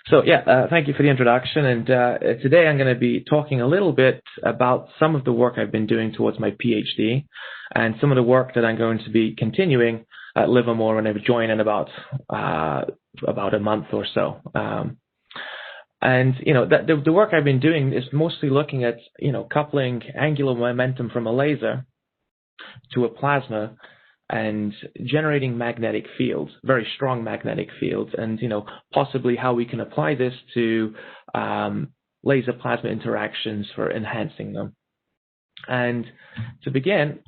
Thank you for the introduction. And today I'm going to be talking a little bit about some of the work I've been doing towards my PhD and some of the work that I'm going to be continuing at Livermore when I join in about a month or so. The work I've been doing is mostly looking at, coupling angular momentum from a laser to a plasma and generating magnetic fields, very strong magnetic fields, and possibly how we can apply this to laser plasma interactions for enhancing them. And to begin,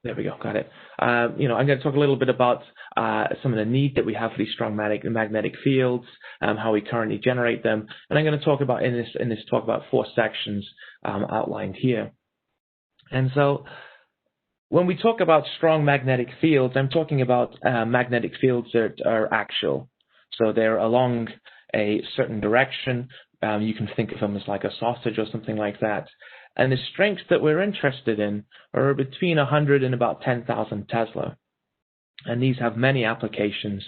there we go, got it. I'm going to talk a little bit about some of the need that we have for these strong magnetic fields, how we currently generate them, and I'm going to talk about in this talk about 4 sections outlined here. And so, when we talk about strong magnetic fields, I'm talking about magnetic fields that are axial. So they're along a certain direction. You can think of them as like a sausage or something like that. And the strengths that we're interested in are between 100 and about 10,000 Tesla. And these have many applications.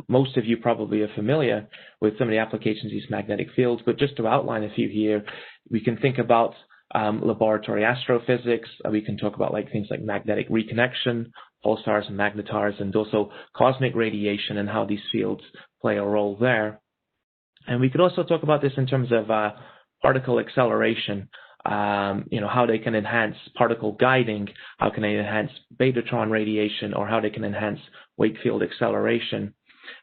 Most of you probably are familiar with some of the applications of these magnetic fields, but just to outline a few here, we can think about laboratory astrophysics. We can talk about things like magnetic reconnection, pulsars and magnetars, and also cosmic radiation and how these fields play a role there. And we could also talk about this in terms of particle acceleration, how they can enhance particle guiding, how can they enhance betatron radiation, or how they can enhance wake field acceleration.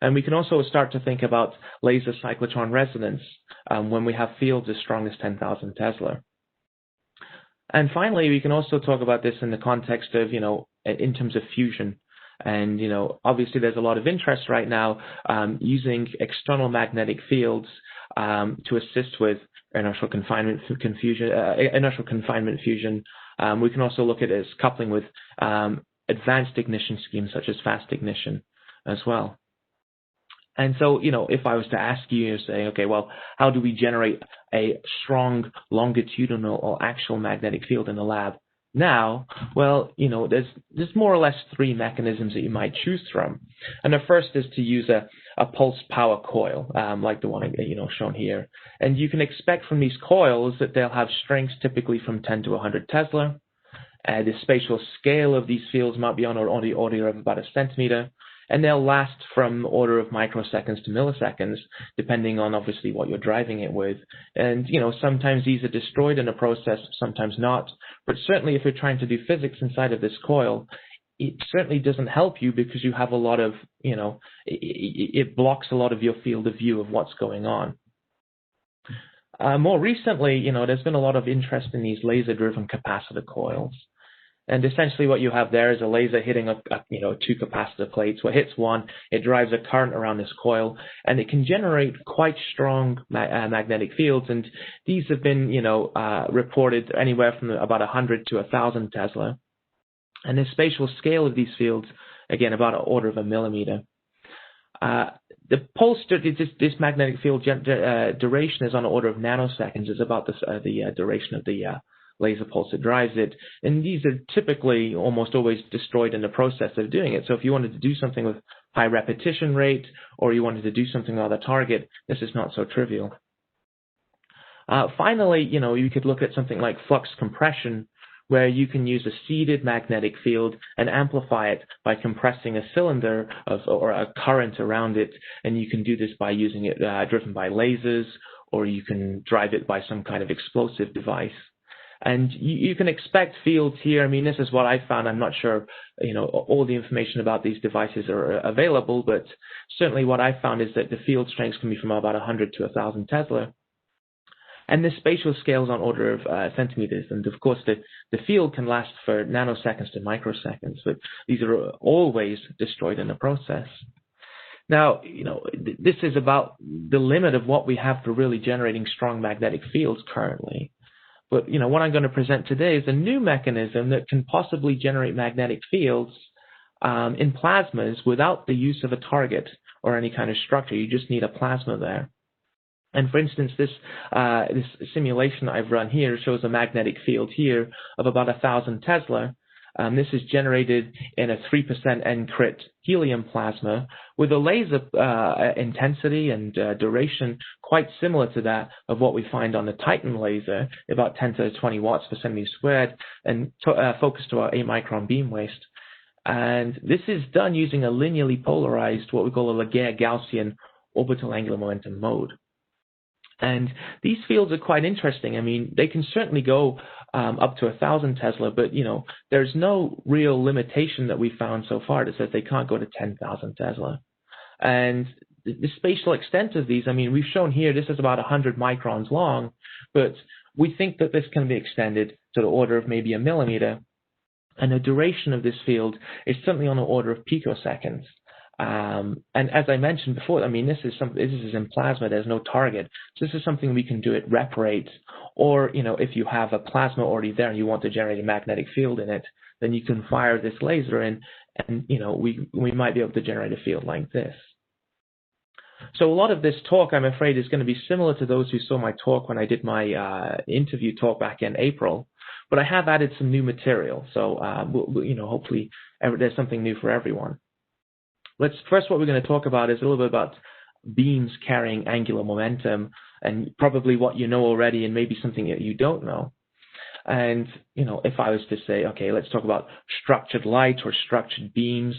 And we can also start to think about laser cyclotron resonance when we have fields as strong as 10,000 Tesla. And finally, we can also talk about this in the context of, in terms of fusion. And, obviously there's a lot of interest right now using external magnetic fields to assist with inertial confinement fusion. We can also look at it as coupling with advanced ignition schemes such as fast ignition as well. And so, if I was to ask you, say, okay, well, how do we generate a strong longitudinal or axial magnetic field in the lab now? Well, there's more or less 3 mechanisms that you might choose from. And the first is to use a pulse power coil, like the one, shown here. And you can expect from these coils that they'll have strengths typically from 10 to 100 Tesla. The spatial scale of these fields might be on the order of about 1 centimeter. And they'll last from order of microseconds to milliseconds, depending on obviously what you're driving it with. And, sometimes these are destroyed in a process, sometimes not. But certainly if you're trying to do physics inside of this coil, it certainly doesn't help you because you have a lot of, it blocks a lot of your field of view of what's going on. More recently, there's been a lot of interest in these laser-driven capacitor coils. And essentially what you have there is a laser hitting 2 capacitor plates. What hits one, it drives a current around this coil, and it can generate quite strong magnetic fields. And these have been, reported anywhere from about 100 to 1,000 Tesla. And the spatial scale of these fields, again, about an order of a millimeter. The pulse, this magnetic field duration is on the order of nanoseconds. It's about the duration of the laser pulse that drives it, and these are typically almost always destroyed in the process of doing it. So if you wanted to do something with high repetition rate, or you wanted to do something on a target, this is not so trivial. Finally, you could look at something like flux compression, where you can use a seeded magnetic field and amplify it by compressing a cylinder or a current around it, and you can do this by using it driven by lasers, or you can drive it by some kind of explosive device. And you can expect fields here. I mean, this is what I found. I'm not sure, all the information about these devices are available, but certainly what I found is that the field strengths can be from about 100 to 1,000 Tesla. And the spatial scale is on order of centimeters. And of course, the field can last for nanoseconds to microseconds, but these are always destroyed in the process. Now, this is about the limit of what we have for really generating strong magnetic fields currently. But, what I'm going to present today is a new mechanism that can possibly generate magnetic fields in plasmas without the use of a target or any kind of structure. You just need a plasma there. And for instance, this simulation I've run here shows a magnetic field here of about 1,000 Tesla. This is generated in a 3% encrypt helium plasma with a laser intensity and duration quite similar to that of what we find on the Titan laser, about 10 to the 20 watts per centimeter squared, and focused to our 8 micron beam waist. And this is done using a linearly polarized, what we call a Laguerre Gaussian orbital angular momentum mode. And these fields are quite interesting. I mean, they can certainly go up to 1,000 Tesla, but, there's no real limitation that we found so far that says they can't go to 10,000 Tesla. And the spatial extent of these, I mean, we've shown here, this is about 100 microns long, but we think that this can be extended to the order of maybe a millimeter. And the duration of this field is certainly on the order of picoseconds. And as I mentioned before, I mean, this is in plasma. There's no target. So this is something we can do at rep rates, or if you have a plasma already there and you want to generate a magnetic field in it, then you can fire this laser in, and we might be able to generate a field like this. So a lot of this talk, I'm afraid, is going to be similar to those who saw my talk when I did my interview talk back in April. But I have added some new material, so hopefully there's something new for everyone. First, what we're going to talk about is a little bit about beams carrying angular momentum, and probably what you know already, and maybe something that you don't know. And if I was to say, okay, let's talk about structured light or structured beams.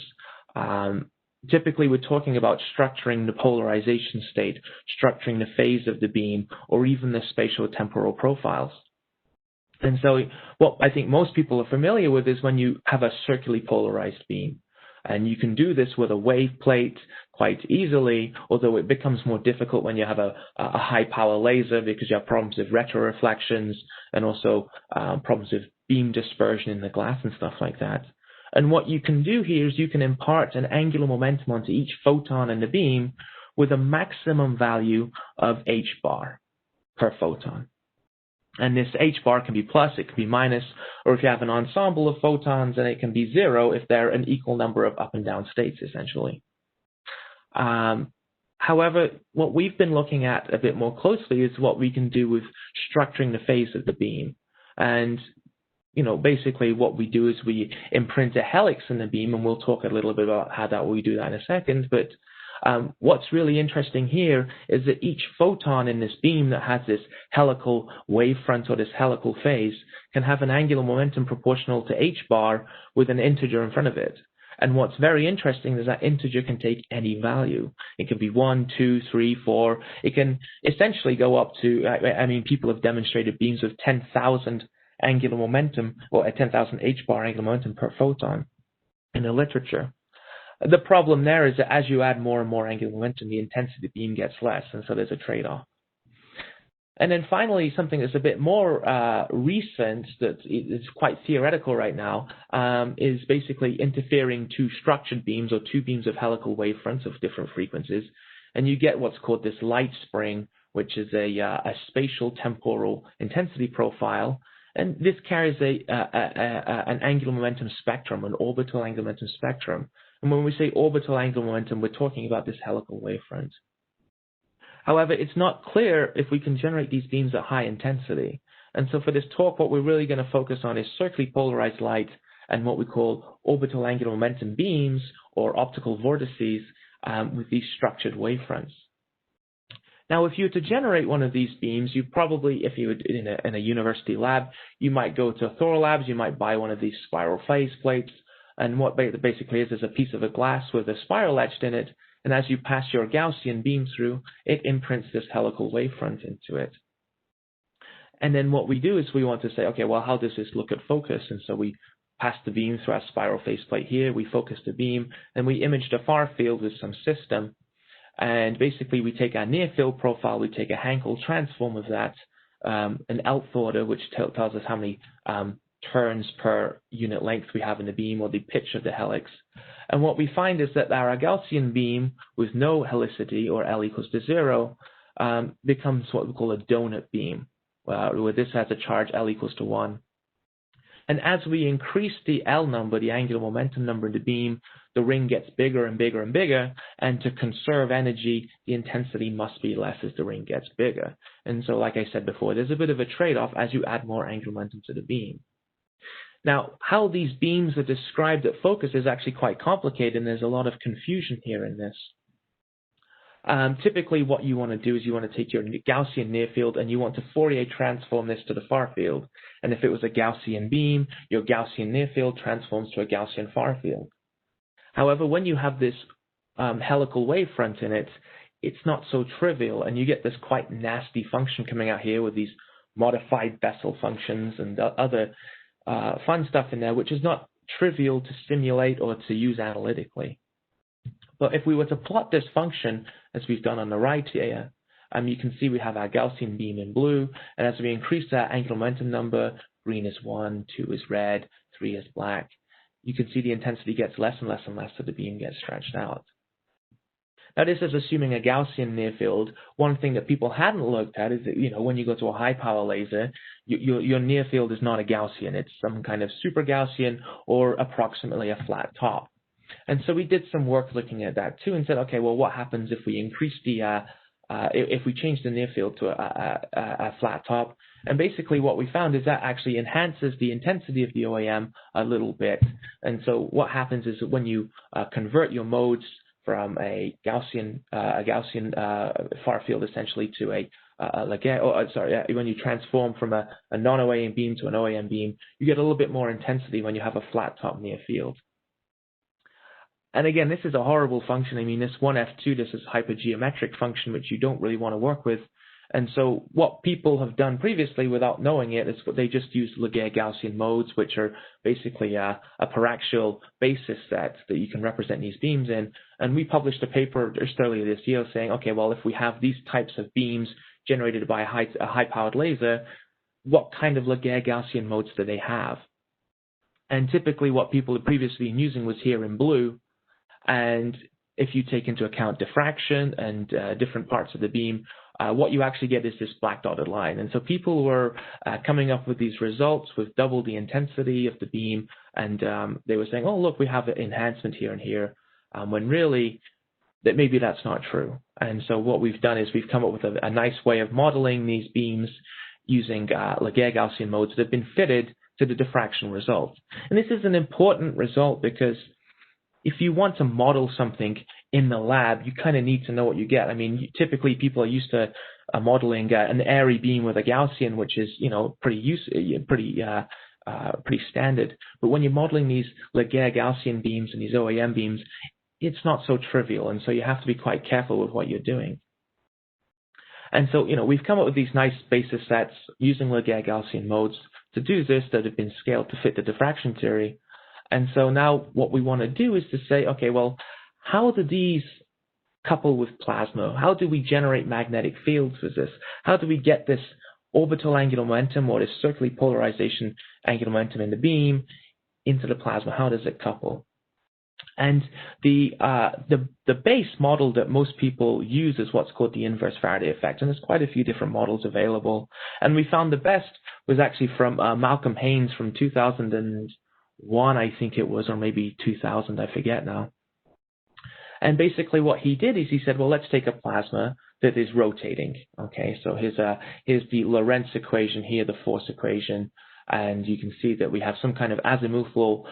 Typically, we're talking about structuring the polarization state, structuring the phase of the beam, or even the spatial temporal profiles. And so what I think most people are familiar with is when you have a circularly polarized beam. And you can do this with a wave plate quite easily, although it becomes more difficult when you have a high-power laser because you have problems with retroreflections and also problems with beam dispersion in the glass and stuff like that. And what you can do here is you can impart an angular momentum onto each photon in the beam with a maximum value of h bar per photon. And this h bar can be plus, it can be minus, or if you have an ensemble of photons, then it can be 0 if they're an equal number of up and down states, essentially. However, what we've been looking at a bit more closely is what we can do with structuring the phase of the beam. And basically what we do is we imprint a helix in the beam, and we'll talk a little bit about how we do that in a second. But what's really interesting here is that each photon in this beam that has this helical wavefront or this helical phase can have an angular momentum proportional to h bar with an integer in front of it. And what's very interesting is that integer can take any value. It can be 1, 2, 3, 4. It can essentially go up to, I mean, people have demonstrated beams of 10,000 angular momentum, or 10,000 h bar angular momentum per photon in the literature. The problem there is that as you add more and more angular momentum, the intensity of the beam gets less, and so there's a trade-off. And then finally, something that's a bit more recent, that is quite theoretical right now, is basically interfering two structured beams or two beams of helical wavefronts of different frequencies, and you get what's called this light spring, which is a spatial temporal intensity profile. And this carries an angular momentum spectrum, an orbital angular momentum spectrum. And when we say orbital angular momentum, we're talking about this helical wavefront. However, it's not clear if we can generate these beams at high intensity. And so for this talk, what we're really going to focus on is circularly polarized light and what we call orbital angular momentum beams, or optical vortices, with these structured wavefronts. Now, if you were to generate one of these beams, you probably, if you were in a university lab, you might go to Thorlabs, you might buy one of these spiral phase plates, and what it basically is a piece of a glass with a spiral etched in it, and as you pass your Gaussian beam through, it imprints this helical wavefront into it. And then what we do is we want to say, okay, well, how does this look at focus? And so we pass the beam through our spiral phase plate here, we focus the beam, and we image the far field with some system. And basically, we take our near field profile, we take a Hankel transform of that, an Lth order, which tells us how many turns per unit length we have in the beam, or the pitch of the helix. And what we find is that our Gaussian beam with no helicity, or L equals to 0, becomes what we call a donut beam, where this has a charge L equals to 1. And as we increase the L number, the angular momentum number in the beam, the ring gets bigger and bigger and bigger, and to conserve energy, the intensity must be less as the ring gets bigger. And so, like I said before, there's a bit of a trade-off as you add more angular momentum to the beam. Now, how these beams are described at focus is actually quite complicated, and there's a lot of confusion here in this. Typically, what you want to do is you want to take your Gaussian near field and you want to Fourier transform this to the far field. And if it was a Gaussian beam, your Gaussian near field transforms to a Gaussian far field. However, when you have this helical wavefront in it, it's not so trivial, and you get this quite nasty function coming out here with these modified Bessel functions and other fun stuff in there, which is not trivial to simulate or to use analytically. But if we were to plot this function, as we've done on the right here, you can see we have our Gaussian beam in blue, and as we increase that angular momentum number, green is 1, 2 is red, 3 is black, you can see the intensity gets less and less and less, so the beam gets stretched out. Now, this is assuming a Gaussian near field. One thing that people hadn't looked at is that, when you go to a high power laser, your near field is not a Gaussian. It's some kind of super Gaussian or approximately a flat top. And so we did some work looking at that too, and said, okay, well, what happens if we increase if we change the near field to a flat top? And basically what we found is that actually enhances the intensity of the OAM a little bit. And so what happens is that when you convert your modes from a Gaussian far field essentially to a Laguerre, when you transform from a non-OAM beam to an OAM beam, you get a little bit more intensity when you have a flat top near field. And again, this is a horrible function. I mean, this 1F2, this is a hypergeometric function, which you don't really want to work with. And so what people have done previously without knowing it is they just use Laguerre Gaussian modes, which are basically a paraxial basis set that you can represent these beams in. And we published a paper just earlier this year saying, okay, well, if we have these types of beams generated by a high-powered laser, what kind of Laguerre Gaussian modes do they have? And typically what people had previously been using was here in blue. And if you take into account diffraction and different parts of the beam, what you actually get is this black dotted line. And so people were coming up with these results with double the intensity of the beam, and they were saying, oh, look, we have an enhancement here and here, when really that maybe that's not true. And so what we've done is we've come up with a nice way of modeling these beams using Laguerre Gaussian modes that have been fitted to the diffraction result. And this is an important result because if you want to model something in the lab, you kind of need to know what you get. I mean, typically people are used to modeling an airy beam with a Gaussian, which is, pretty standard. But when you're modeling these Laguerre Gaussian beams and these OAM beams, it's not so trivial, and so you have to be quite careful with what you're doing. And so, we've come up with these nice basis sets using Laguerre Gaussian modes to do this that have been scaled to fit the diffraction theory. And so now what we want to do is to say, okay, well, how do these couple with plasma? How do we generate magnetic fields with this? How do we get this orbital angular momentum or this circular polarization angular momentum in the beam into the plasma? How does it couple? And the base model that most people use is what's called the inverse Faraday effect, and there's quite a few different models available. And we found the best was actually from Malcolm Haynes from 2001, I think it was, or maybe 2000, I forget now. And basically what he did is he said, well, let's take a plasma that is rotating. Okay, so here's the Lorentz equation here, the force equation, and you can see that we have some kind of azimuthal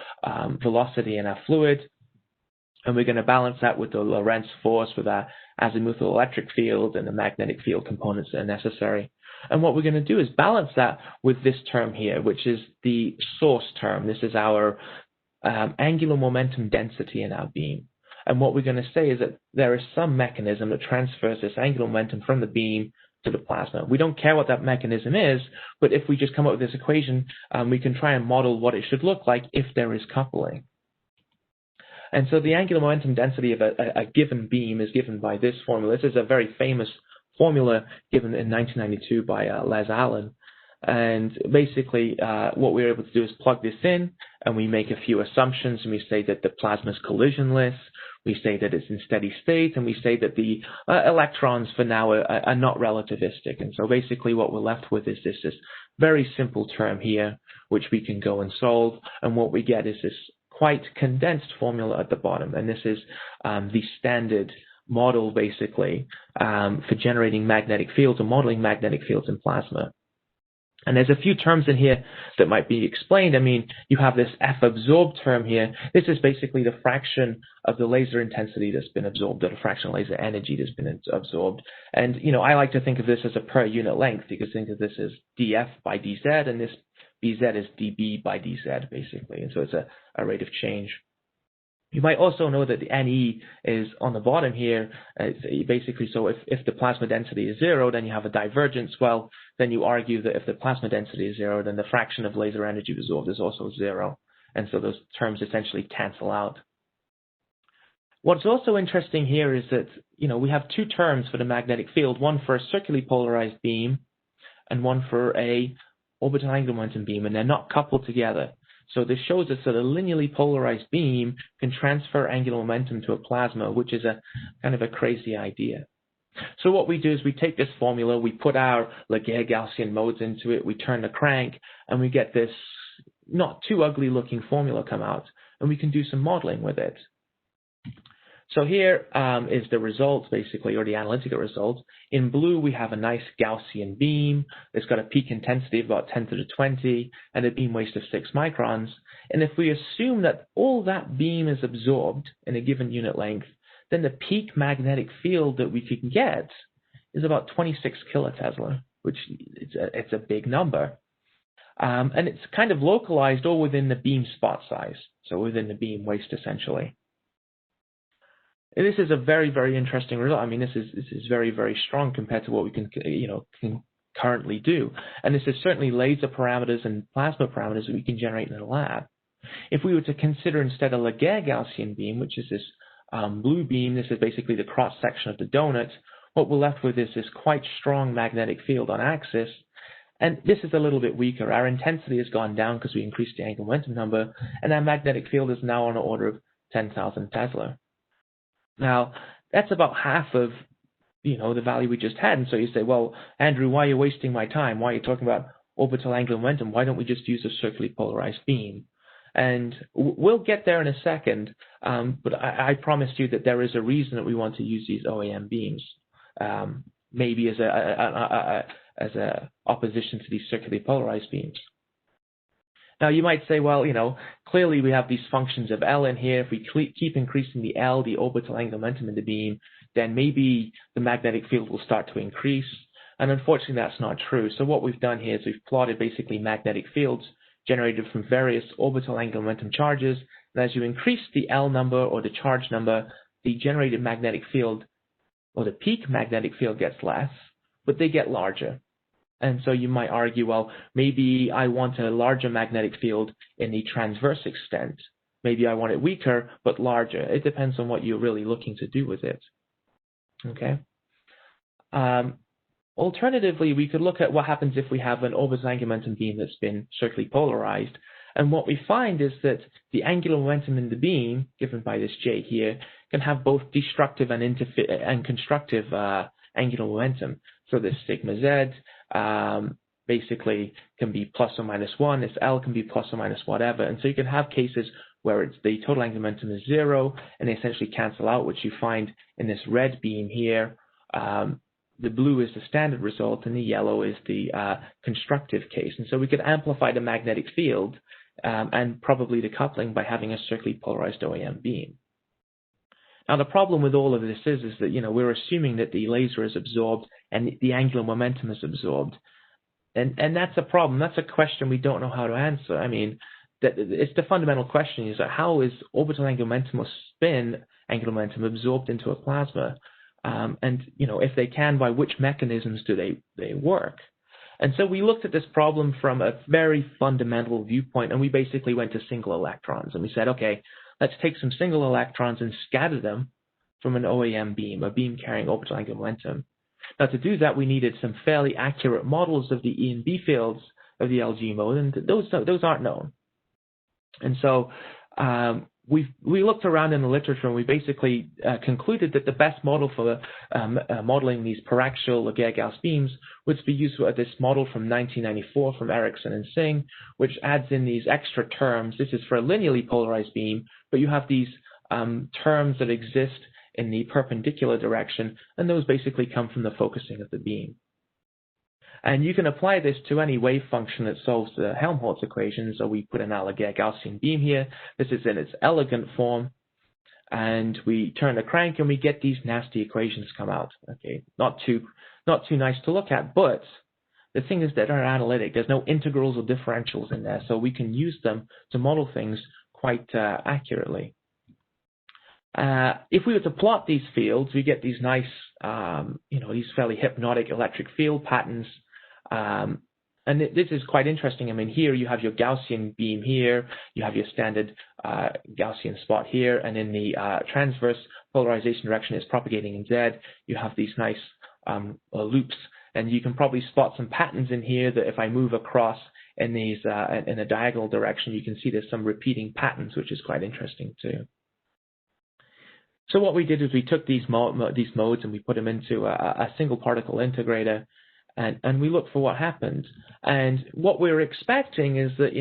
velocity in our fluid, and we're going to balance that with the Lorentz force with our azimuthal electric field and the magnetic field components that are necessary. And what we're going to do is balance that with this term here, which is the source term. This is our angular momentum density in our beam. And what we're going to say is that there is some mechanism that transfers this angular momentum from the beam to the plasma. We don't care what that mechanism is, but if we just come up with this equation, we can try and model what it should look like if there is coupling. And so the angular momentum density of a given beam is given by this formula. This is a very famous formula given in 1992 by Les Allen. And basically, what we're able to do is plug this in, and we make a few assumptions, and we say that the plasma is collisionless, we say that it's in steady state, and we say that the electrons for now are not relativistic. And so basically what we're left with is this very simple term here, which we can go and solve, and what we get is this quite condensed formula at the bottom, and this is the standard model basically for generating magnetic fields or modeling magnetic fields in plasma. And there's a few terms in here that might be explained. I mean, you have this F absorbed term here. This is basically the fraction of the laser intensity that's been absorbed, or the fraction of laser energy that's been absorbed. And, I like to think of this as a per unit length. You could think of this as dF by dz, and this bz is dB by dz, basically. And so it's a rate of change. You might also know that the NE is on the bottom here. Basically, so if the plasma density is 0, then you have a divergence. Well, then you argue that if the plasma density is 0, then the fraction of laser energy absorbed is also 0. And so those terms essentially cancel out. What's also interesting here is that, we have two terms for the magnetic field, one for a circularly polarized beam and one for a orbital angular momentum beam, and they're not coupled together. So this shows us that a linearly polarized beam can transfer angular momentum to a plasma, which is a kind of a crazy idea. So what we do is we take this formula, we put our Laguerre Gaussian modes into it, we turn the crank, and we get this not too ugly looking formula come out, and we can do some modeling with it. So here is the results, basically, or the analytical results. In blue, we have a nice Gaussian beam. It's got a peak intensity of about 10 to the 20 and a beam waist of 6 microns. And if we assume that all that beam is absorbed in a given unit length, then the peak magnetic field that we can get is about 26 kilotesla, which it's a big number. And it's kind of localized all within the beam spot size, so within the beam waist, essentially. And this is a very, very interesting result. I mean, this is very, very strong compared to what we can currently do. And this is certainly laser parameters and plasma parameters that we can generate in the lab. If we were to consider instead a Laguerre Gaussian beam, which is this blue beam, this is basically the cross section of the donut. What we're left with is this quite strong magnetic field on axis. And this is a little bit weaker. Our intensity has gone down because we increased the angular momentum number, and our magnetic field is now on the order of 10,000 Tesla. Now, that's about half of, the value we just had. And so you say, well, Andrew, why are you wasting my time? Why are you talking about orbital angular momentum? Why don't we just use a circularly polarized beam? And we'll get there in a second, but I promised you that there is a reason that we want to use these OAM beams, maybe as a opposition to these circularly polarized beams. Now, you might say, well, clearly we have these functions of L in here. If we keep increasing the L, the orbital angular momentum in the beam, then maybe the magnetic field will start to increase. And unfortunately, that's not true. So what we've done here is we've plotted basically magnetic fields generated from various orbital angular momentum charges. And as you increase the L number or the charge number, the generated magnetic field or the peak magnetic field gets less, but they get larger. And so you might argue, well, maybe I want a larger magnetic field in the transverse extent. Maybe I want it weaker, but larger. It depends on what you're really looking to do with it. Okay. Alternatively, we could look at what happens if we have an orbital angular momentum beam that's been circularly polarized. And what we find is that the angular momentum in the beam, given by this J here, can have both destructive and constructive angular momentum. So this sigma Z basically can be plus or minus 1. This L can be plus or minus whatever. And so you can have cases where the total angular momentum is 0, and they essentially cancel out, which you find in this red beam here. The blue is the standard result, and the yellow is the constructive case. And so we could amplify the magnetic field and probably the coupling by having a circularly polarized OAM beam. Now, the problem with all of this is that, we're assuming that the laser is absorbed and the angular momentum is absorbed. And that's a problem. That's a question we don't know how to answer. I mean, it's the fundamental question is that how is orbital angular momentum or spin angular momentum absorbed into a plasma? And, if they can, by which mechanisms do they work? And so we looked at this problem from a very fundamental viewpoint, and we basically went to single electrons. And we said, okay, let's take some single electrons and scatter them from an OAM beam, a beam carrying orbital angular momentum. Now, to do that, we needed some fairly accurate models of the E and B fields of the LG mode, and those aren't known. And so we looked around in the literature, and we basically concluded that the best model for modeling these paraxial Laguerre-Gauss beams would be used with this model from 1994 from Erickson and Singh, which adds in these extra terms. This is for a linearly polarized beam, but you have these terms that exist in the perpendicular direction, and those basically come from the focusing of the beam. And you can apply this to any wave function that solves the Helmholtz equation. So we put in our Laguerre Gaussian beam here. This is in its elegant form. And we turn the crank and we get these nasty equations come out. Okay, not too nice to look at, but the thing is that they're analytic. There's no integrals or differentials in there, so we can use them to model things quite accurately. If we were to plot these fields, we get these nice, these fairly hypnotic electric field patterns. And this is quite interesting. I mean, here you have your Gaussian beam here, you have your standard Gaussian spot here, and in the transverse polarization direction is propagating in Z, you have these nice loops. And you can probably spot some patterns in here that if I move across in these in a diagonal direction, you can see there's some repeating patterns, which is quite interesting too. So what we did is we took these modes and we put them into a single particle integrator, and we looked for what happened. And what we were expecting is that,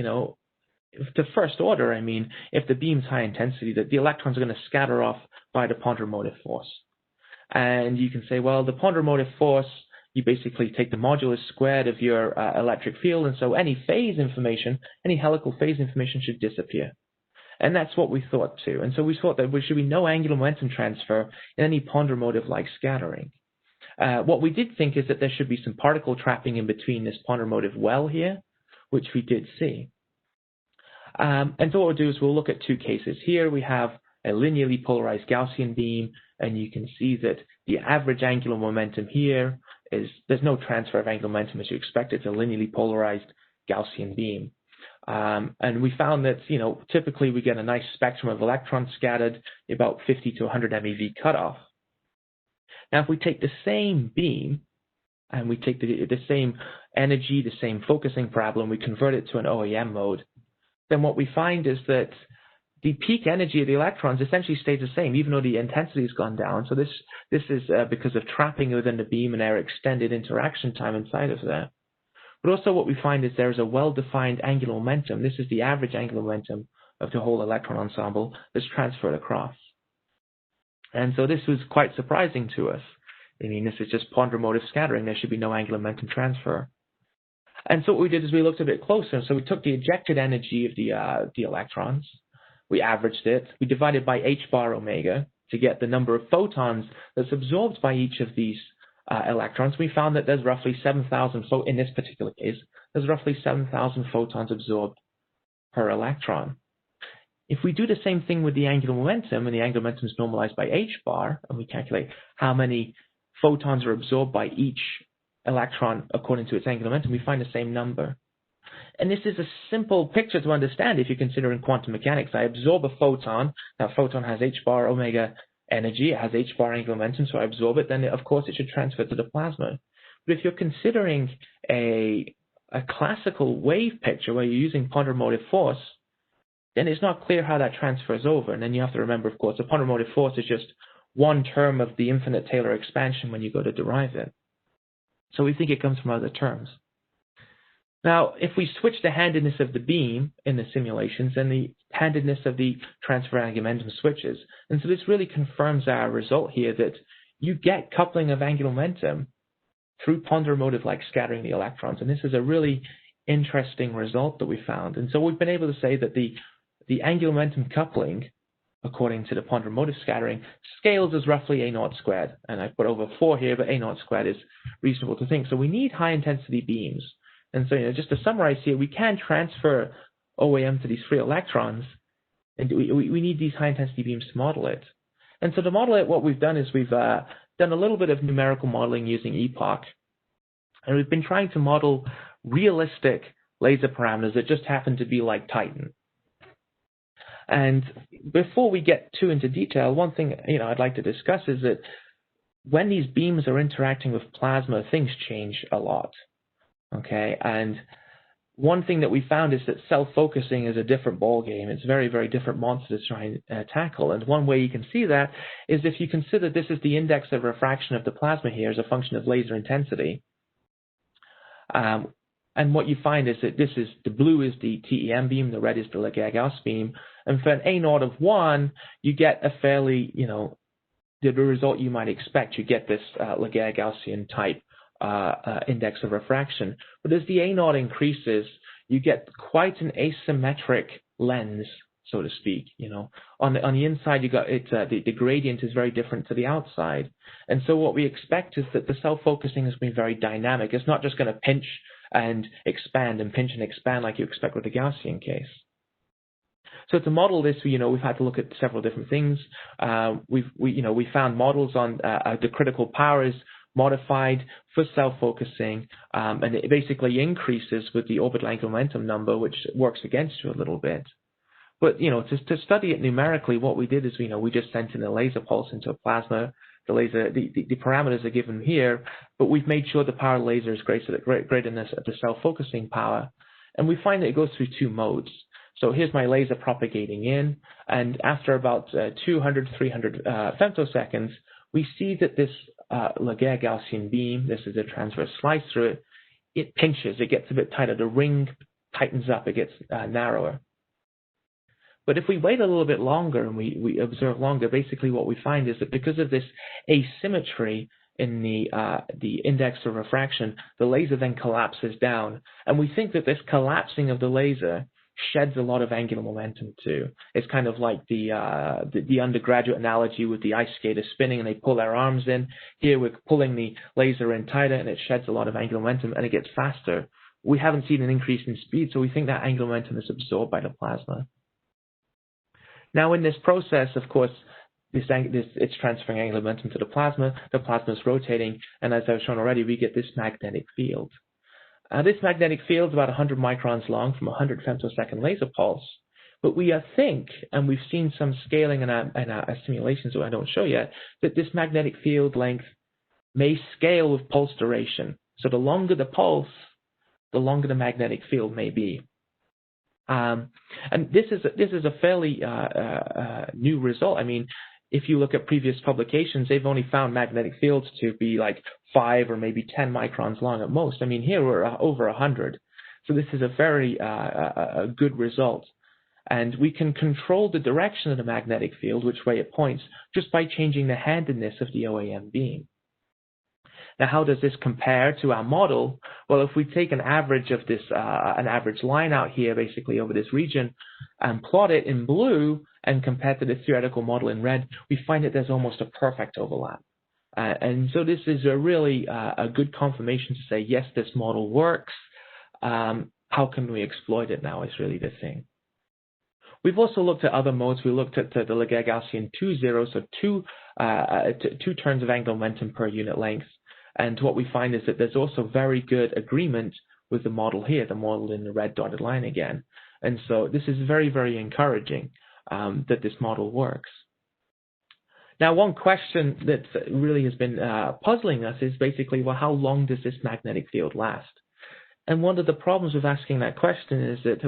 if the first order, I mean, if the beam's high intensity, that the electrons are going to scatter off by the ponderomotive force. And you can say, well, the ponderomotive force, you basically take the modulus squared of your electric field, and so any phase information, any helical phase information should disappear. And that's what we thought too. And so we thought that there should be no angular momentum transfer in any ponderomotive-like scattering. What we did think is that there should be some particle trapping in between this ponderomotive well here, which we did see. And so what we'll do is we'll look at two cases. Here we have a linearly polarized Gaussian beam, and you can see that the average angular momentum here is, there's no transfer of angular momentum as you expect. It's a linearly polarized Gaussian beam. And we found that, typically we get a nice spectrum of electrons scattered, about 50 to 100 MeV cutoff. Now, if we take the same beam and we take the same energy, the same focusing parabola, and we convert it to an OAM mode, then what we find is that the peak energy of the electrons essentially stays the same, even though the intensity has gone down. So this is because of trapping within the beam and their extended interaction time inside of there. But also what we find is there is a well-defined angular momentum. This is the average angular momentum of the whole electron ensemble that's transferred across. And so this was quite surprising to us. I mean, this is just ponderomotive scattering. There should be no angular momentum transfer. And so what we did is we looked a bit closer. So we took the ejected energy of the electrons, we averaged it, we divided by h bar omega to get the number of photons that's absorbed by each of these electrons. We found that there's roughly 7,000, in this particular case, there's roughly 7,000 photons absorbed per electron. If we do the same thing with the angular momentum, and the angular momentum is normalized by h bar, and we calculate how many photons are absorbed by each electron according to its angular momentum, we find the same number. And this is a simple picture to understand if you consider in quantum mechanics. I absorb a photon, that photon has h bar omega energy, it has h bar angular momentum, so I absorb it, then of course it should transfer to the plasma. But if you're considering a classical wave picture where you're using ponderomotive force, then it's not clear how that transfers over. And then you have to remember, of course, the ponderomotive force is just one term of the infinite Taylor expansion when you go to derive it. So we think it comes from other terms. Now, if we switch the handedness of the beam in the simulations, then the handedness of the transfer angular momentum switches. And so this really confirms our result here that you get coupling of angular momentum through ponderomotive-like scattering the electrons. And this is a really interesting result that we found. And so we've been able to say that the angular momentum coupling, according to the ponderomotive scattering, scales as roughly A0 squared. And I put over 4 here, but A0 squared is reasonable to think. So we need high-intensity beams. And so, just to summarize here, we can transfer OAM to these free electrons, and we need these high-intensity beams to model it. And so to model it, what we've done is we've done a little bit of numerical modeling using epoch, and we've been trying to model realistic laser parameters that just happen to be like Titan. And before we get too into detail, one thing I'd like to discuss is that when these beams are interacting with plasma, things change a lot. Okay, and one thing that we found is that self-focusing is a different ballgame. It's a very, very different monster to try and tackle. And one way you can see that is if you consider this is the index of refraction of the plasma here as a function of laser intensity. And what you find is that the blue is the TEM beam, the red is the Laguerre-Gauss beam. And for an A0 of 1, you get a fairly, the result you might expect. You get this Laguerre-Gaussian type index of refraction. But as the A0 increases, you get quite an asymmetric lens, so to speak. On the inside, you got it. The gradient is very different to the outside, and so what we expect is that the self-focusing has been very dynamic. It's not just going to pinch and expand and pinch and expand like you expect with the Gaussian case. So to model this, we've had to look at several different things. We found models on the critical power is modified for self-focusing, and it basically increases with the orbital angular momentum number, which works against you a little bit. But to study it numerically, what we did is we just sent in a laser pulse into a plasma. The parameters are given here, but we've made sure the power laser is greater than the self-focusing power, and we find that it goes through two modes. So here's my laser propagating in, and after about 200, 300 femtoseconds, we see that this Laguerre Gaussian beam, this is a transverse slice through it, it pinches, it gets a bit tighter, the ring tightens up, it gets narrower. But if we wait a little bit longer and we observe longer, basically what we find is that because of this asymmetry in the index of refraction, the laser then collapses down, and we think that this collapsing of the laser sheds a lot of angular momentum too. It's kind of like the undergraduate analogy with the ice skater spinning and they pull their arms in. Here we're pulling the laser in tighter and it sheds a lot of angular momentum and it gets faster. We haven't seen an increase in speed, so we think that angular momentum is absorbed by the plasma. Now in this process, of course, it's transferring angular momentum to the plasma is rotating, and as I've shown already, we get this magnetic field. This magnetic field is about 100 microns long from a 100 femtosecond laser pulse, but we think, and we've seen some scaling in our simulations that I don't show yet, that this magnetic field length may scale with pulse duration. So the longer the pulse, the longer the magnetic field may be. And this is a fairly new result. I mean, if you look at previous publications, they've only found magnetic fields to be like 5 or maybe 10 microns long at most. I mean, here we're over 100. So this is a very a good result. And we can control the direction of the magnetic field, which way it points, just by changing the handedness of the OAM beam. Now, how does this compare to our model? Well, if we take an average of this, an average line out here, basically over this region, and plot it in blue and compare to the theoretical model in red, we find that there's almost a perfect overlap. And so this is a really a good confirmation to say, yes, this model works. How can we exploit it now is really the thing. We've also looked at other modes. We looked at the Laguerre Gaussian 2-0, so two turns of angular momentum per unit length. And what we find is that there's also very good agreement with the model here, the model in the red dotted line again. And so this is very, very encouraging that this model works. Now, one question that really has been puzzling us is basically, well, how long does this magnetic field last? And one of the problems with asking that question is that,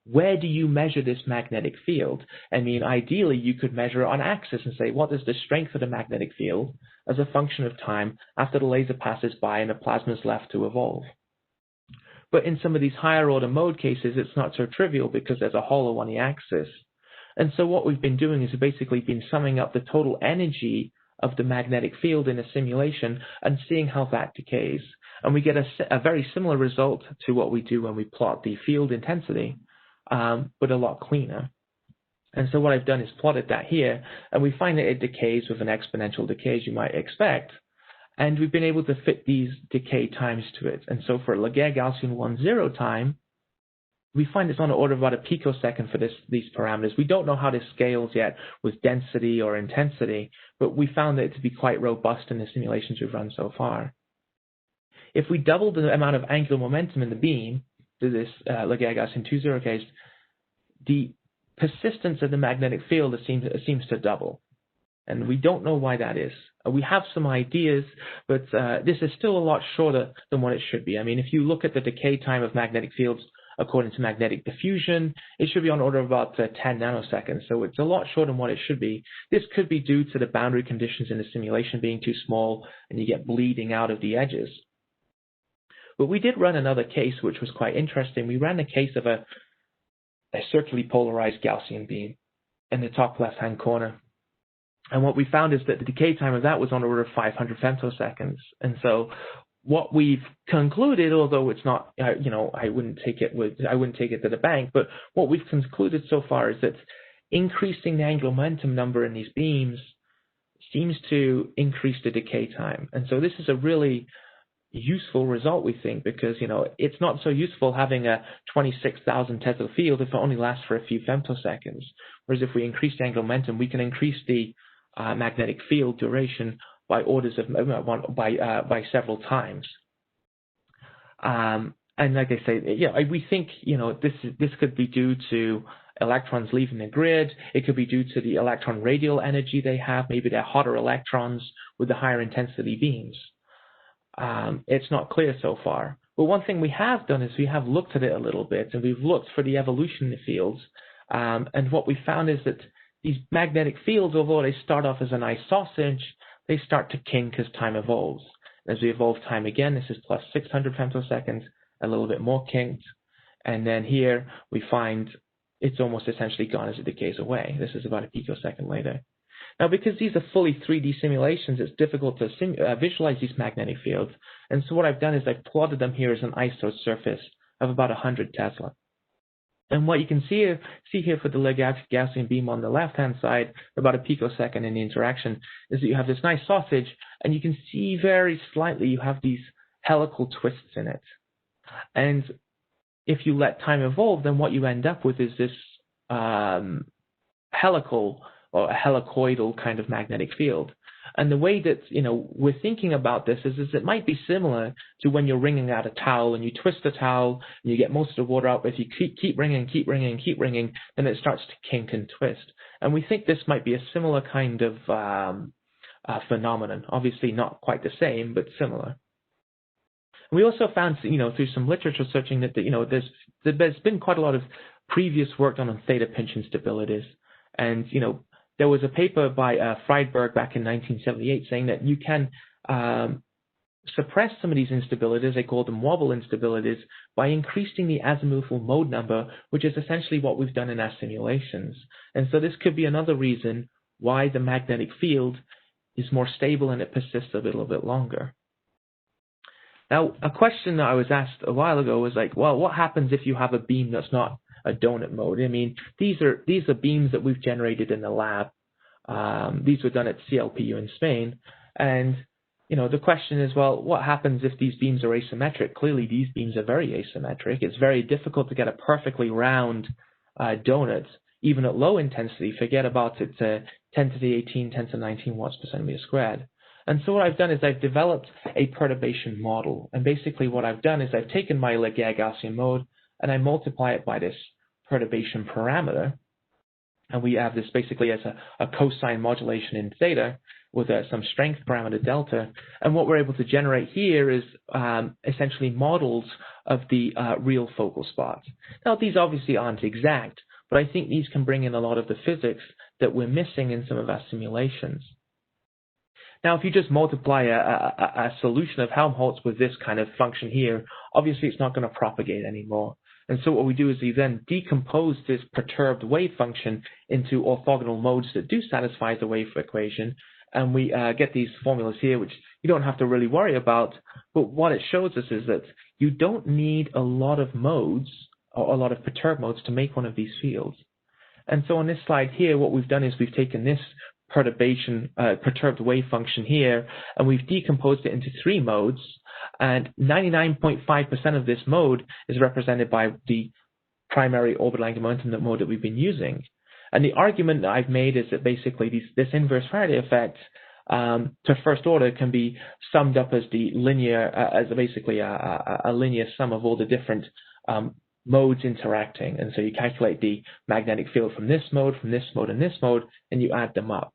where do you measure this magnetic field? I mean, ideally, you could measure it on axis and say, what is the strength of the magnetic field as a function of time after the laser passes by and the plasma is left to evolve? But in some of these higher order mode cases, it's not so trivial because there's a hollow on the axis. And so what we've been doing is basically been summing up the total energy of the magnetic field in a simulation and seeing how that decays. And we get a very similar result to what we do when we plot the field intensity, but a lot cleaner. And so what I've done is plotted that here, and we find that it decays with an exponential decay, as you might expect. And we've been able to fit these decay times to it. And so for Laguerre Gaussian 1-0 time, we find it's on the order of about a picosecond for these parameters. We don't know how this scales yet with density or intensity, but we found it to be quite robust in the simulations we've run so far. If we double the amount of angular momentum in the beam to this Laguerre Gaussian 2-0 case, the persistence of the magnetic field seems to double. And we don't know why that is. We have some ideas, but this is still a lot shorter than what it should be. I mean, if you look at the decay time of magnetic fields according to magnetic diffusion, it should be on order of about 10 nanoseconds. So it's a lot shorter than what it should be. This could be due to the boundary conditions in the simulation being too small and you get bleeding out of the edges. But we did run another case which was quite interesting. We ran a case of a circularly polarized Gaussian beam in the top left-hand corner. And what we found is that the decay time of that was on the order of 500 femtoseconds. And so what we've concluded, although it's not, I wouldn't take it to the bank, but what we've concluded so far is that increasing the angular momentum number in these beams seems to increase the decay time. And so this is a really useful result, we think, because, it's not so useful having a 26,000 Tesla field if it only lasts for a few femtoseconds. Whereas if we increase the angular momentum, we can increase the magnetic field duration by orders of by several times. And like I say, we think this could be due to electrons leaving the grid. It could be due to the electron radial energy they have. Maybe they're hotter electrons with the higher intensity beams. It's not clear so far. But one thing we have done is we have looked at it a little bit, and we've looked for the evolution in the fields. And what we found is that these magnetic fields, although they start off as a nice sausage, they start to kink as time evolves. As we evolve time again, this is plus 600 femtoseconds, a little bit more kinked. And then here we find it's almost essentially gone as it decays away. This is about a picosecond later. Now, because these are fully 3D simulations, it's difficult to visualize these magnetic fields. And so what I've done is I've plotted them here as an iso surface of about 100 Tesla. And what you can see here for the Laguerre Gaussian beam on the left-hand side, about a picosecond in the interaction, is that you have this nice sausage, and you can see very slightly you have these helical twists in it. And if you let time evolve, then what you end up with is this helical or a helicoidal kind of magnetic field. And the way that we're thinking about this is it might be similar to when you're wringing out a towel and you twist the towel and you get most of the water out. But if you keep wringing, then it starts to kink and twist. And we think this might be a similar kind of phenomenon. Obviously not quite the same, but similar. We also found, through some literature searching that there's been quite a lot of previous work done on theta pinch instabilities, and there was a paper by Friedberg back in 1978 saying that you can suppress some of these instabilities, they call them wobble instabilities, by increasing the azimuthal mode number, which is essentially what we've done in our simulations. And so this could be another reason why the magnetic field is more stable and it persists a little bit longer. Now, a question that I was asked a while ago was like, well, what happens if you have a beam that's not a donut mode? I mean, these are beams that we've generated in the lab. These were done at CLPU in Spain. And, the question is, well, what happens if these beams are asymmetric? Clearly, these beams are very asymmetric. It's very difficult to get a perfectly round donut, even at low intensity. Forget about it, 10 to the 18, 10 to the 19 watts per centimeter squared. And so what I've done is I've developed a perturbation model. And basically what I've done is I've taken my Laguerre Gaussian mode and I multiply it by this perturbation parameter. And we have this basically as a cosine modulation in theta with some strength parameter delta. And what we're able to generate here is essentially models of the real focal spots. Now, these obviously aren't exact, but I think these can bring in a lot of the physics that we're missing in some of our simulations. Now, if you just multiply a solution of Helmholtz with this kind of function here, obviously it's not going to propagate anymore. And so what we do is we then decompose this perturbed wave function into orthogonal modes that do satisfy the wave equation. And we get these formulas here, which you don't have to really worry about. But what it shows us is that you don't need a lot of modes or a lot of perturbed modes to make one of these fields. And so on this slide here, what we've done is we've taken this perturbed wave function here, and we've decomposed it into 3 modes, and 99.5% of this mode is represented by the primary orbital angular momentum mode that we've been using. And the argument that I've made is that basically this inverse Faraday effect to first order can be summed up as the linear, as basically a linear sum of all the different modes interacting. And so you calculate the magnetic field from this mode, and this mode, and you add them up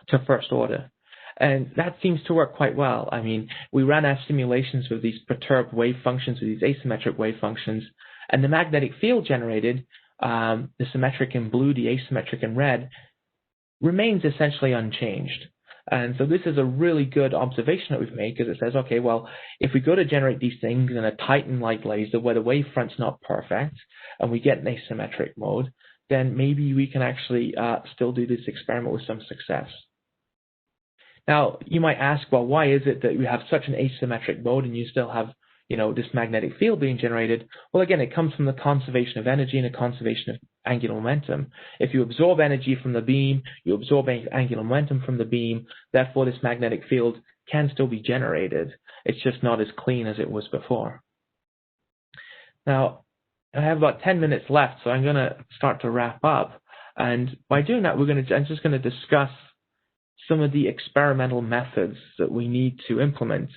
to first order. And that seems to work quite well. I mean, we ran our simulations with these perturbed wave functions, with these asymmetric wave functions, and the magnetic field generated, the symmetric in blue, the asymmetric in red, remains essentially unchanged. And so this is a really good observation that we've made, because it says, okay, well, if we go to generate these things in a Titan-like laser where the wavefront's not perfect, and we get an asymmetric mode, then maybe we can actually still do this experiment with some success. Now, you might ask, well, why is it that we have such an asymmetric mode and you still have, this magnetic field being generated? Well, again, it comes from the conservation of energy and the conservation of angular momentum. If you absorb energy from the beam, you absorb angular momentum from the beam, therefore this magnetic field can still be generated. It's just not as clean as it was before. Now, I have about 10 minutes left, so I'm going to start to wrap up. And by doing that, I'm just going to discuss some of the experimental methods that we need to implement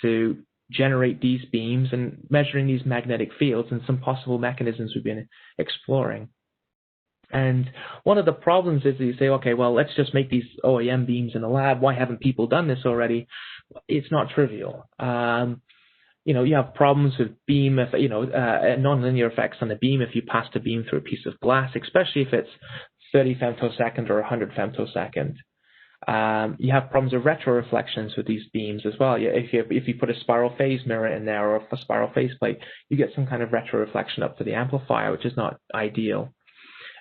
to generate these beams and measuring these magnetic fields and some possible mechanisms we've been exploring. And one of the problems is that you say, okay, well, let's just make these OAM beams in the lab. Why haven't people done this already? It's not trivial. You have problems with beam, nonlinear effects on the beam if you pass the beam through a piece of glass, especially if it's 30 femtosecond or 100 femtosecond. You have problems with retroreflections with these beams as well. If you put a spiral phase mirror in there or a spiral phase plate, you get some kind of retroreflection up to the amplifier, which is not ideal.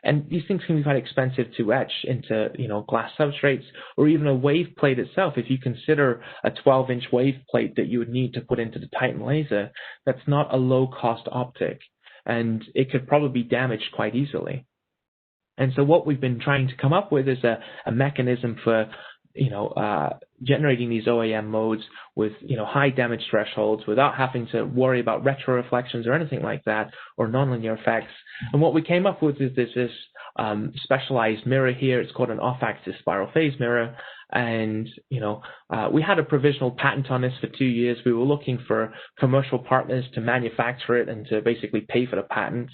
And these things can be quite expensive to etch into, glass substrates or even a wave plate itself. If you consider a 12-inch wave plate that you would need to put into the Titan laser, that's not a low-cost optic, and it could probably be damaged quite easily. And so what we've been trying to come up with is a mechanism for, generating these OAM modes with, high damage thresholds without having to worry about retroreflections or anything like that, or nonlinear effects. And what we came up with is this specialized mirror here. It's called an off-axis spiral phase mirror. And, we had a provisional patent on this for 2 years. We were looking for commercial partners to manufacture it and to basically pay for the patent.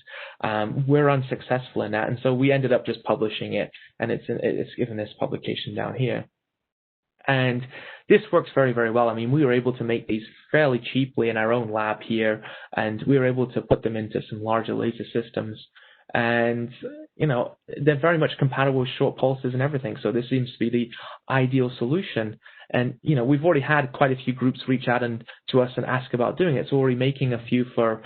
We're unsuccessful in that. And so we ended up just publishing it. And it's given this publication down here. And this works very, very well. I mean, we were able to make these fairly cheaply in our own lab here, and we were able to put them into some larger laser systems. And, they're very much compatible with short pulses and everything. So this seems to be the ideal solution. And, we've already had quite a few groups reach out to us and ask about doing it. So we're already making a few for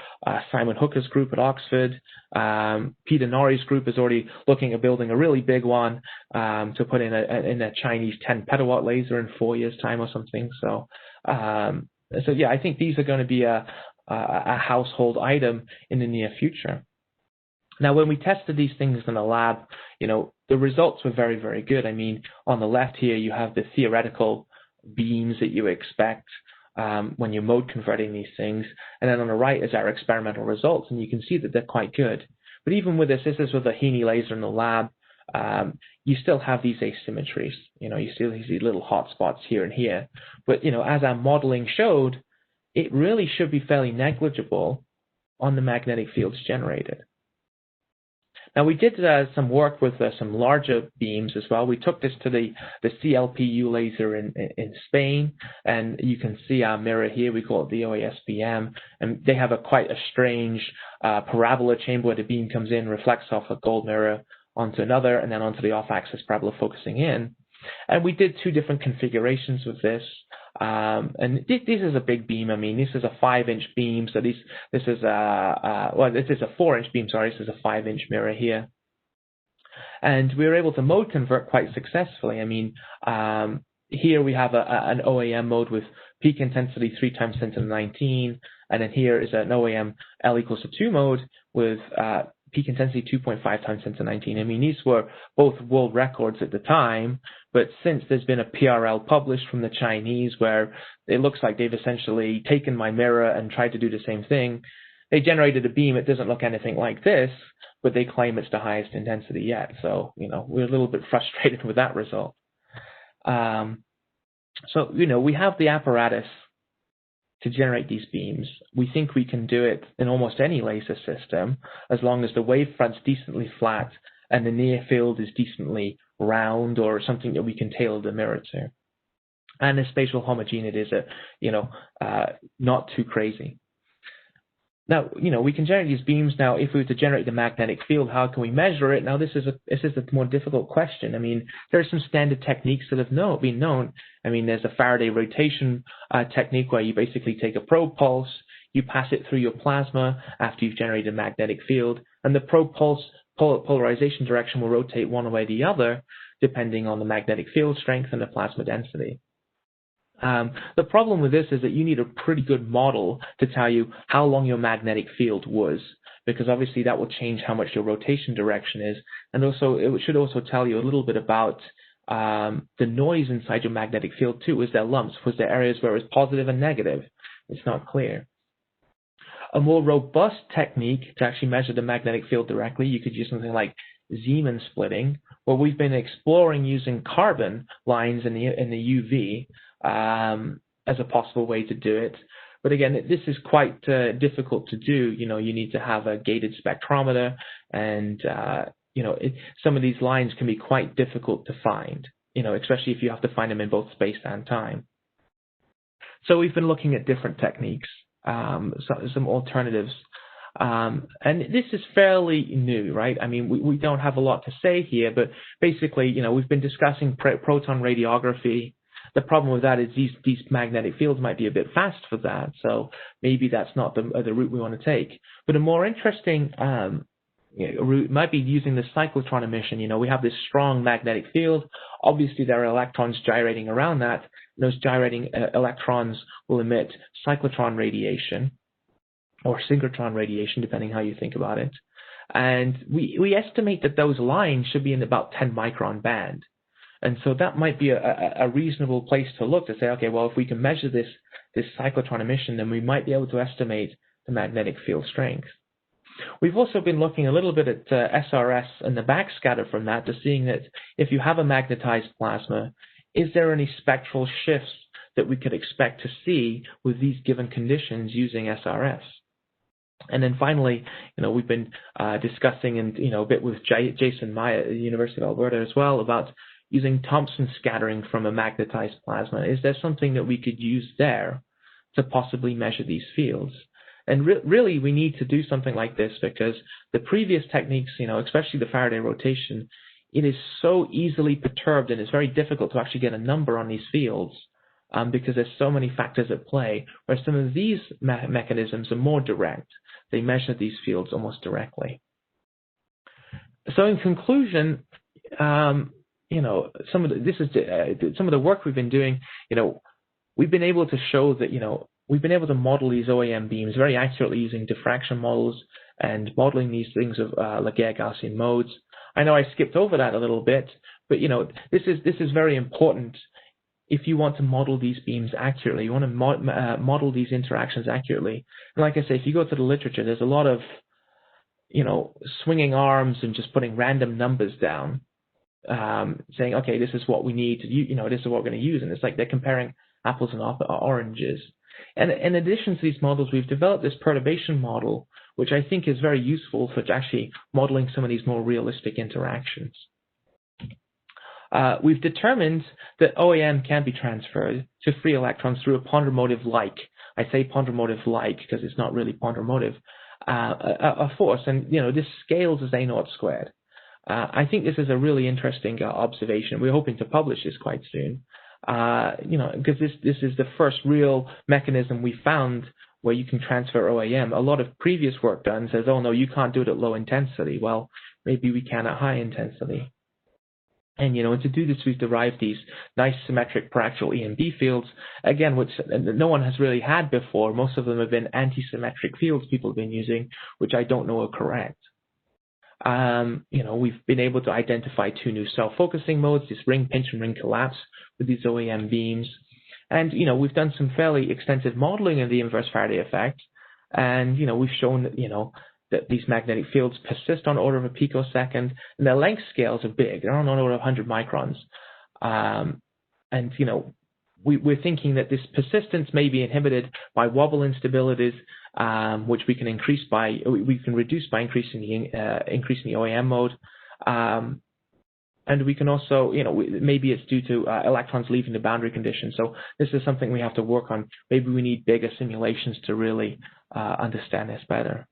Simon Hooker's group at Oxford. Peter Norrie's group is already looking at building a really big one to put in a Chinese 10 petawatt laser in 4 years' time or something. So, yeah, I think these are going to be a household item in the near future. Now, when we tested these things in the lab, the results were very, very good. I mean, on the left here, you have the theoretical beams that you expect when you're mode converting these things. And then on the right is our experimental results, and you can see that they're quite good. But even with this is with a Heaney laser in the lab, you still have these asymmetries. You still have these little hot spots here and here. But, as our modeling showed, it really should be fairly negligible on the magnetic fields generated. Now, we did some work with some larger beams as well. We took this to the CLPU laser in Spain, and you can see our mirror here. We call it the OASBM, and they have quite a strange parabola chamber where the beam comes in, reflects off a gold mirror onto another, and then onto the off-axis parabola focusing in. And we did 2 different configurations with this. And this is a big beam. I mean, this is a 5-inch beam. So this is a 4-inch beam. Sorry, this is a 5-inch mirror here. And we were able to mode convert quite successfully. I mean, here we have an OAM mode with peak intensity 3 times 10 to the 19, and then here is an OAM L equals to 2 mode with peak intensity 2.5 times 10 to the 19. I mean, these were both world records at the time, but since there's been a PRL published from the Chinese where it looks like they've essentially taken my mirror and tried to do the same thing, they generated a beam. It doesn't look anything like this, but they claim it's the highest intensity yet. So, we're a little bit frustrated with that result. So, we have the apparatus to generate these beams. We think we can do it in almost any laser system as long as the wavefront's decently flat and the near field is decently round or something that we can tailor the mirror to. And the spatial homogeneity is, not too crazy. Now, we can generate these beams. Now, if we were to generate the magnetic field, how can we measure it? Now, this is a more difficult question. I mean, there are some standard techniques that have been known. I mean, there's a Faraday rotation technique where you basically take a probe pulse, you pass it through your plasma after you've generated a magnetic field, and the probe pulse polarization direction will rotate one way or the other, depending on the magnetic field strength and the plasma density. The problem with this is that you need a pretty good model to tell you how long your magnetic field was, because obviously that will change how much your rotation direction is, and also it should also tell you a little bit about the noise inside your magnetic field too. Is there lumps? Was there areas where it was positive and negative? It's not clear. A more robust technique to actually measure the magnetic field directly, you could use something like Zeeman splitting, where we've been exploring using carbon lines in the UV as a possible way to do it. But again, this is quite difficult to do. You need to have a gated spectrometer, and some of these lines can be quite difficult to find. Especially if you have to find them in both space and time. So we've been looking at different techniques, some alternatives. And this is fairly new, right? I mean, we don't have a lot to say here, but basically, we've been discussing proton radiography. The problem with that is these magnetic fields might be a bit fast for that, so maybe that's not the route we want to take. But a more interesting route might be using the cyclotron emission. We have this strong magnetic field. Obviously, there are electrons gyrating around that. Those gyrating electrons will emit cyclotron radiation, or synchrotron radiation, depending how you think about it. And we estimate that those lines should be in about 10 micron band. And so that might be a reasonable place to look to say, okay, well, if we can measure this cyclotron emission, then we might be able to estimate the magnetic field strength. We've also been looking a little bit at SRS and the backscatter from that, to seeing that if you have a magnetized plasma, is there any spectral shifts that we could expect to see with these given conditions using SRS? And then finally, we've been discussing a bit with Jason Maya at the University of Alberta as well about using Thomson scattering from a magnetized plasma. Is there something that we could use there to possibly measure these fields? And really, we need to do something like this, because the previous techniques, especially the Faraday rotation, it is so easily perturbed, and it's very difficult to actually get a number on these fields because there's so many factors at play, where some of these mechanisms are more direct. They measure these fields almost directly. So in conclusion, some of the work we've been doing, we've been able to show that, we've been able to model these OAM beams very accurately using diffraction models and modeling these things of Laguerre Gaussian modes. I know I skipped over that a little bit, but this is very important if you want to model these beams accurately. You want to model these interactions accurately. And like I say, if you go to the literature, there's a lot of swinging arms and just putting random numbers down, saying, okay, this is what we need to, this is what we're going to use, and it's like they're comparing apples and oranges. And in addition to these models, we've developed this perturbation model, which I think is very useful for actually modeling some of these more realistic interactions. We've determined that OAM can be transferred to free electrons through a ponderomotive-like, I say ponderomotive-like because it's not really ponderomotive, a force, and this scales as A0 squared. I think this is a really interesting observation. We're hoping to publish this quite soon. Because this is the first real mechanism we found where you can transfer OAM. A lot of previous work done says, oh no, you can't do it at low intensity. Well, maybe we can at high intensity. And to do this, we've derived these nice symmetric paraxial EMB fields, again, which no one has really had before. Most of them have been anti-symmetric fields people have been using, which I don't know are correct. We've been able to identify two new self-focusing modes, this ring pinch and ring collapse with these OAM beams. And, we've done some fairly extensive modeling of the inverse Faraday effect. And, we've shown that, that these magnetic fields persist on order of a picosecond, and their length scales are big. They're on order of 100 microns. And, we're thinking that this persistence may be inhibited by wobble instabilities, which we can reduce by increasing the OAM mode, and we can also, maybe it's due to electrons leaving the boundary condition. So this is something we have to work on. Maybe we need bigger simulations to really understand this better.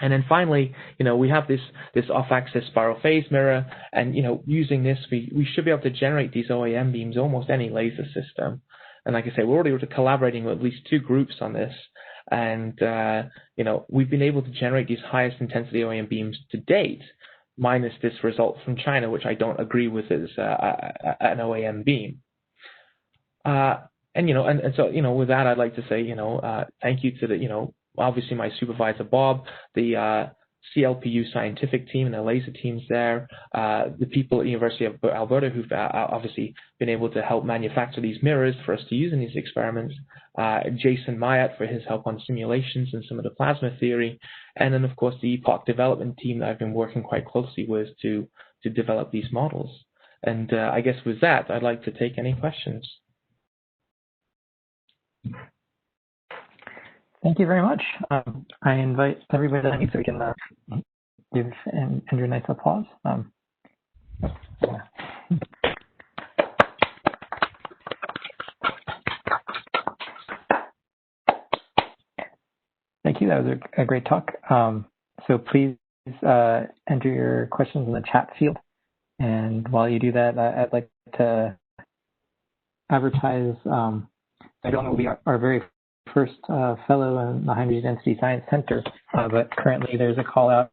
And then finally, we have this off-axis spiral phase mirror, and using this, we should be able to generate these OAM beams almost any laser system. And like I say, we're already collaborating with at least 2 groups on this. And, we've been able to generate these highest intensity OAM beams to date, minus this result from China, which I don't agree with as an OAM beam. So, with that, I'd like to say, thank you to obviously my supervisor, Bob, the CLPU scientific team and the laser teams there, the people at the University of Alberta who've obviously been able to help manufacture these mirrors for us to use in these experiments, Jason Myatt for his help on simulations and some of the plasma theory, and then of course the Epoch development team that I've been working quite closely with to develop these models. And I guess with that, I'd like to take any questions. Thank you very much. I invite everybody to unmute so we can give Andrew a nice applause. Thank you. That was a great talk. So please enter your questions in the chat field. And while you do that, I'd like to advertise I don't know will be our very first fellow in the High Energy Density Science Center, but currently there's a call out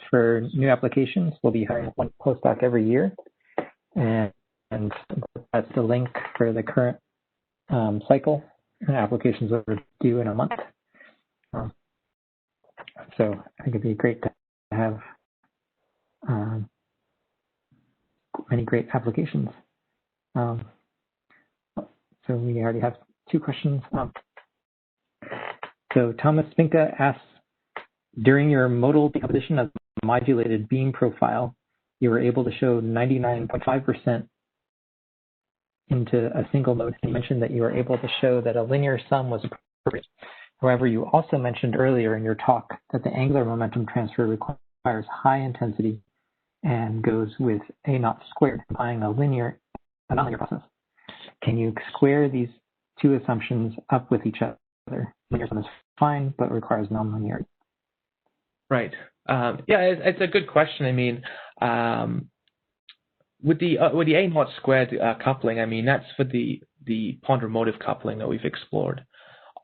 for new applications. We'll be hiring 1 postdoc every year, and that's the link for the current cycle. Applications are due in a month. So I think it'd be great to have many great applications. So we already have 2 questions. So Thomas Spinka asks, during your modal decomposition of the modulated beam profile, you were able to show 99.5% into a single mode. You mentioned that you were able to show that a linear sum was appropriate. However, you also mentioned earlier in your talk that the angular momentum transfer requires high intensity and goes with A naught squared, implying a nonlinear process. Can you square these 2 assumptions up with each other? Linear sum is fine, but requires nonlinearity. Right. It's a good question. I mean, with the A naught squared coupling, I mean, that's for the pondera motive coupling that we've explored.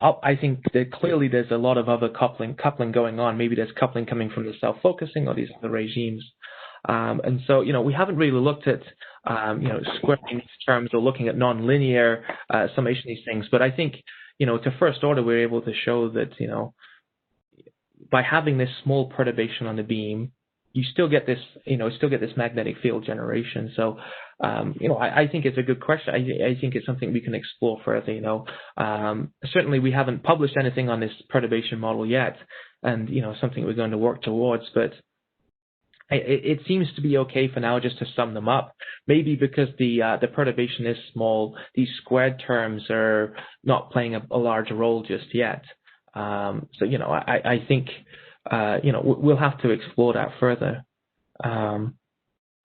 I think that clearly there's a lot of other coupling going on. Maybe there's coupling coming from the self-focusing or these other regimes. And so, we haven't really looked at, squaring these terms or looking at nonlinear summation of these things. But I think, to first order, we're able to show that, by having this small perturbation on the beam, you still get this, magnetic field generation. So, I think it's a good question. I think it's something we can explore further. Certainly we haven't published anything on this perturbation model yet, and something we're going to work towards. But it seems to be okay for now, just to sum them up. Maybe because the perturbation is small, these squared terms are not playing a large role just yet. So I think we'll have to explore that further.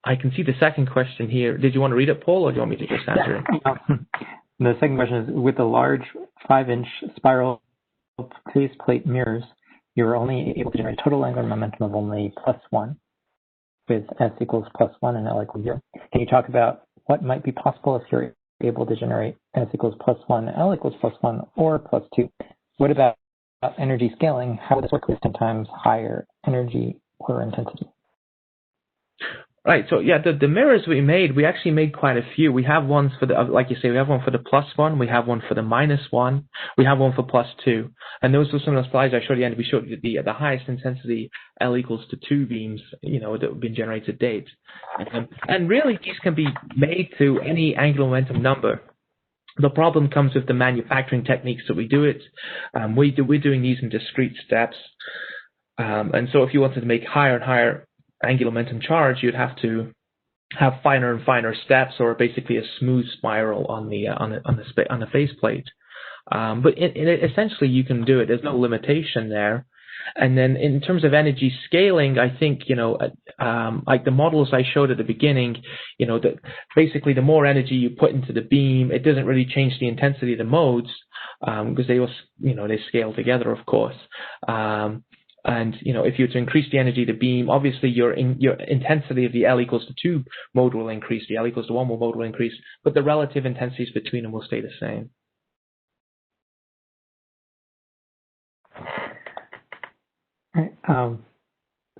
I can see the second question here. Did you want to read it, Paul, or do you want me to just answer it? The second question is, with the large 5-inch spiral faceplate mirrors, you were only able to generate total angular momentum of only +1, with S equals +1 and L equals 0. Can you talk about what might be possible if you're able to generate S equals +1, L equals +1, or +2? What about energy scaling? How would this work with 10 times higher energy or intensity? Right. So yeah, the mirrors we actually made quite a few. We have ones for the, like you say, we have one for the +1, we have one for the -1, we have one for +2, and those were some of the slides I showed you. And we showed you the highest intensity L equals to 2 beams, that have been generated to date. And really, these can be made to any angular momentum number. The problem comes with the manufacturing techniques that we do it. We're doing these in discrete steps, and so if you wanted to make higher and higher angular momentum charge, you'd have to have finer and finer steps, or basically a smooth spiral on the faceplate. But essentially, you can do it. There's no limitation there. And then in terms of energy scaling, I think like the models I showed at the beginning, that basically the more energy you put into the beam, it doesn't really change the intensity of the modes, because they all they scale together, of course. And if you were to increase the energy of the beam, obviously your intensity of the L equals to 2 mode will increase, the L equals to 1 mode will increase, but the relative intensities between them will stay the same. Right.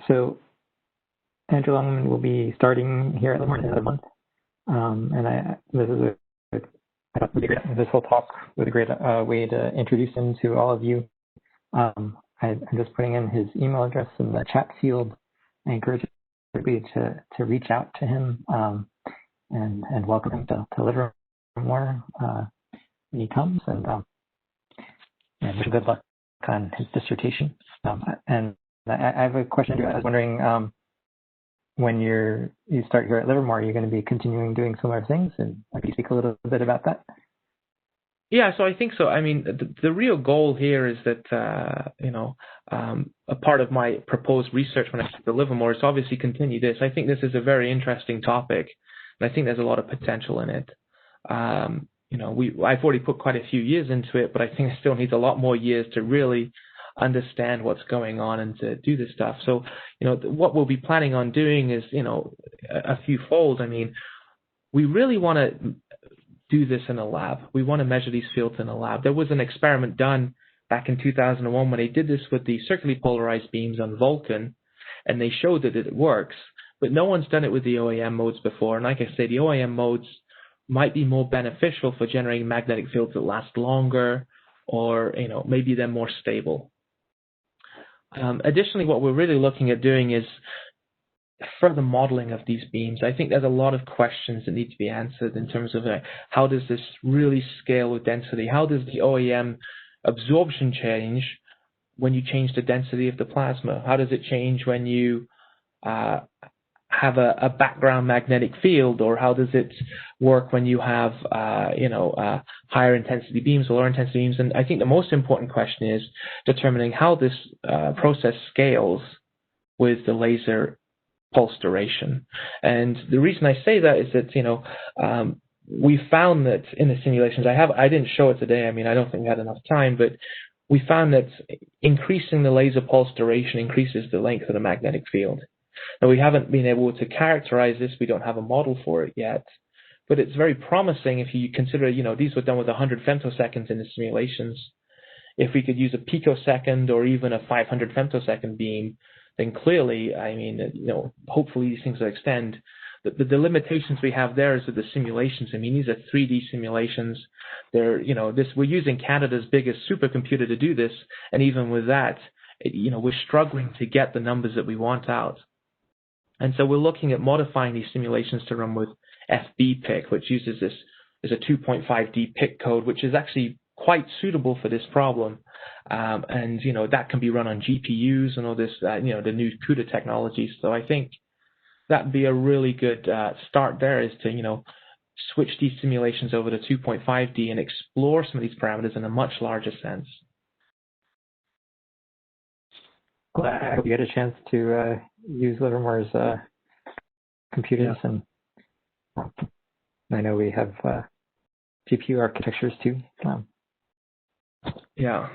So Andrew Longman will be starting here at Livermore in another month. This whole talk was a great way to introduce him to all of you. I'm just putting in his email address in the chat field. I encourage everybody to reach out to him and welcome him to Livermore when he comes, and wish him good luck on his dissertation. And I have a question. I was wondering, when you start here at Livermore, are you going to be continuing doing similar things? And can you speak a little bit about that? Yeah, so I think so. I mean, the real goal here is that, a part of my proposed research when I get to Livermore is obviously continue this. I think this is a very interesting topic, and I think there's a lot of potential in it. I've already put quite a few years into it, but I think it still needs a lot more years to really understand what's going on and to do this stuff. So, what we'll be planning on doing is, a few fold. I mean, we really want to do this in a lab. We want to measure these fields in a lab. There was an experiment done back in 2001 when they did this with the circularly polarized beams on Vulcan, and they showed that it works, but no one's done it with the OAM modes before. And like I say, the OAM modes might be more beneficial for generating magnetic fields that last longer, or, maybe they're more stable. Additionally, what we're really looking at doing is further modeling of these beams. I think there's a lot of questions that need to be answered in terms of how does this really scale with density? How does the OAM absorption change when you change the density of the plasma? How does it change when you have a background magnetic field, or how does it work when you have higher intensity beams or lower intensity beams? And I think the most important question is determining how this process scales with the laser pulse duration. And the reason I say that is that we found that in the simulations I didn't show it today. I mean, I don't think we had enough time, but we found that increasing the laser pulse duration increases the length of the magnetic field. Now, we haven't been able to characterize this. We don't have a model for it yet, but it's very promising if you consider, these were done with 100 femtoseconds in the simulations. If we could use a picosecond or even a 500 femtosecond beam, then clearly, I mean, hopefully these things will extend. The limitations we have there is with the simulations. I mean, these are 3D simulations. They're, we're using Canada's biggest supercomputer to do this, and even with that, we're struggling to get the numbers that we want out. And so we're looking at modifying these simulations to run with FBPIC, which uses this as a 2.5D PIC code, which is actually quite suitable for this problem. And that can be run on GPUs and all this, the new CUDA technologies. So I think that'd be a really good start there, is to, switch these simulations over to 2.5D and explore some of these parameters in a much larger sense. Well, I hope you get a chance to use Livermore's computers, and I know we have GPU architectures too. Yeah.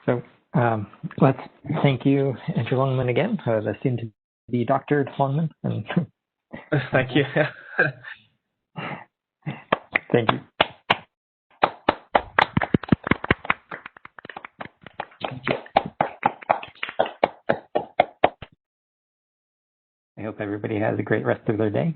So let's thank you, Andrew Longman, again, the soon to be Dr. Longman. And thank you. Thank you. I hope everybody has a great rest of their day.